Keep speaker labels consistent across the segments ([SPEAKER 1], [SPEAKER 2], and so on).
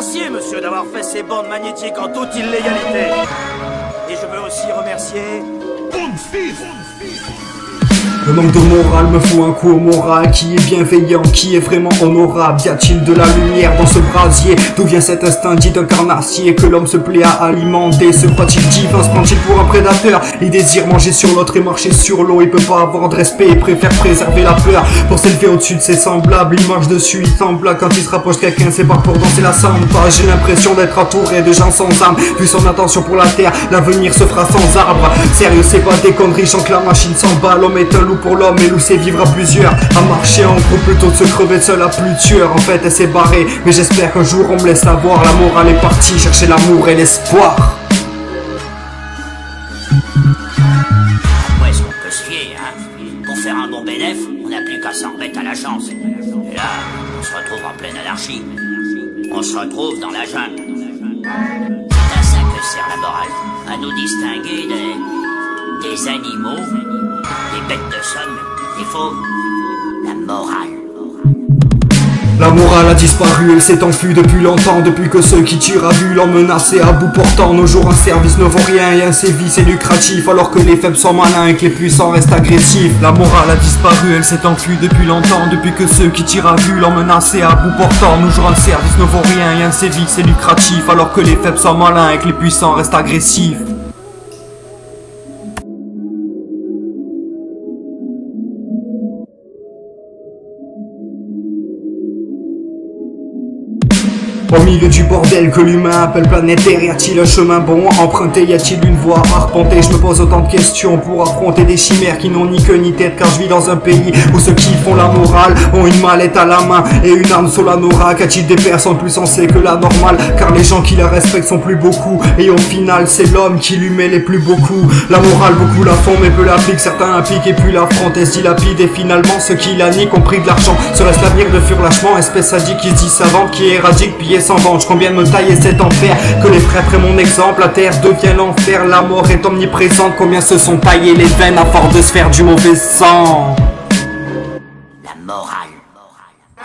[SPEAKER 1] remercier, monsieur, d'avoir fait ces bandes magnétiques en toute illégalité. Et je veux aussi remercier...
[SPEAKER 2] Le manque de morale me faut un coup au moral. Qui est bienveillant, qui est vraiment honorable? Y a-t-il de la lumière dans ce brasier? D'où vient cet instinct dit d'un carnassier que l'homme se plaît à alimenter? Se croit-il divin, se prend-il pour un prédateur? Il désire manger sur l'autre et marcher sur l'eau. Il peut pas avoir de respect et préfère préserver la peur pour s'élever au-dessus de ses semblables. Il marche dessus, il semble quand il se rapproche de quelqu'un, c'est pas pour danser la samba. J'ai l'impression d'être entouré de gens sans âme. Vu son attention pour la terre, l'avenir se fera sans arbre. Sérieux, c'est pas des conneries, chante que la machine s'emballe. L'homme est un loup pour l'homme et loup c'est vivre à plusieurs. À marcher en groupe plutôt que de se crever seul à plus tueur. En fait elle s'est barrée, mais j'espère qu'un jour on me laisse la voir. La morale est partie chercher l'amour et l'espoir.
[SPEAKER 3] Où est-ce qu'on peut se fier, hein? Pour faire un bon bénéf, on n'a plus qu'à s'en remettre à la chance. Et là, on se retrouve en pleine anarchie. On se retrouve dans la jungle. C'est à ça que sert la morale. À nous distinguer des animaux, des bêtes de somme. Il faut la morale.
[SPEAKER 2] La morale a disparu, elle s'est enfuie depuis longtemps. Depuis que ceux qui tirent à vue l'ont menacé à bout portant. Nos jours un service ne vaut rien et un sévice est lucratif. Alors que les faibles sont malins et que les puissants restent agressifs. La morale a disparu, elle s'est enfuie depuis longtemps. Depuis que ceux qui tirent à vue l'ont menacé à bout portant. Nos jours un service ne vaut rien et un sévice est lucratif. Alors que les faibles sont malins et que les puissants restent agressifs. Au milieu du bordel que l'humain appelle planète Terre, y a-t-il un chemin bon à emprunter? Y a-t-il une voie à arpenter? Je me pose autant de questions pour affronter des chimères qui n'ont ni queue ni tête. Car je vis dans un pays où ceux qui font la morale ont une mallette à la main et une arme sur l'anorak. A-t-il des personnes plus sensées que la normale? Car les gens qui la respectent sont plus beaucoup. Et au final c'est l'homme qui lui met les plus beaux coups. La morale beaucoup la font mais peu l'appliquent. Certains l'appliquent et puis l'affrontent et se dilapident. Et finalement ceux qui la nient ont pris de l'argent. Serait-ce l'avenir de fuir lâchement? Espèce sadique qui se dit savante, qui éradique, pillé sans venge. Combien me tailler cet enfer? Que les prêtres est mon exemple. La terre devient l'enfer, la mort est omniprésente. Combien se sont taillés les veines à force de se faire du mauvais sang?
[SPEAKER 3] La morale.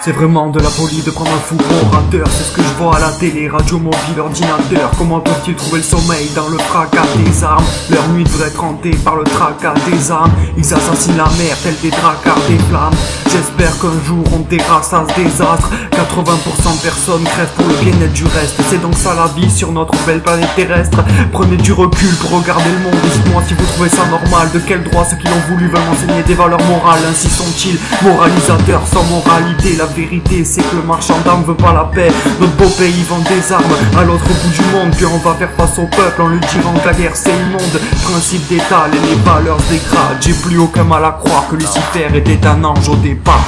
[SPEAKER 2] C'est vraiment de la folie de prendre un fou pour orateur. C'est ce que je vois à la télé, radio, mobile, ordinateur. Comment peuvent-ils trouver le sommeil dans le fracas des armes? Leur nuit devrait être hantée par le tracas des âmes. Ils assassinent la mer tels des dracards des flammes. J'espère qu'un jour on terrasse à ce désastre. 80% de personnes crèvent pour le bien-être du reste. C'est donc ça la vie sur notre belle planète terrestre. Prenez du recul pour regarder le monde. Dites-moi si vous trouvez ça normal. De quel droit ceux qui l'ont voulu veulent enseigner des valeurs morales? Ainsi sont-ils moralisateurs sans moralité? La vérité c'est que le marchand d'armes veut pas la paix. Notre beau pays vend des armes à l'autre bout du monde. Puis on va faire face au peuple en lui disant que la guerre c'est immonde. Principe d'état, les valeurs se dégradent. J'ai plus aucun mal à croire que Lucifer était un ange au départ.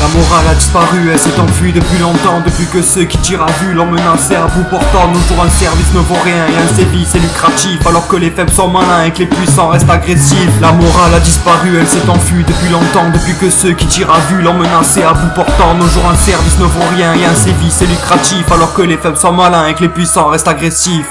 [SPEAKER 2] La morale a disparu, elle s'est enfuie depuis longtemps. Depuis que ceux qui tirent à vue l'ont menacé à bout portant. Nos jours un service ne vaut rien et un sévice est lucratif. Alors que les faibles sont malins et que les puissants restent agressifs. La morale a disparu, elle s'est enfuie depuis longtemps. Depuis que ceux qui tirent à vue l'ont menacé à bout portant. Nos jours un service ne vaut rien et un sévice est lucratif. Alors que les faibles sont malins et que les puissants restent agressifs.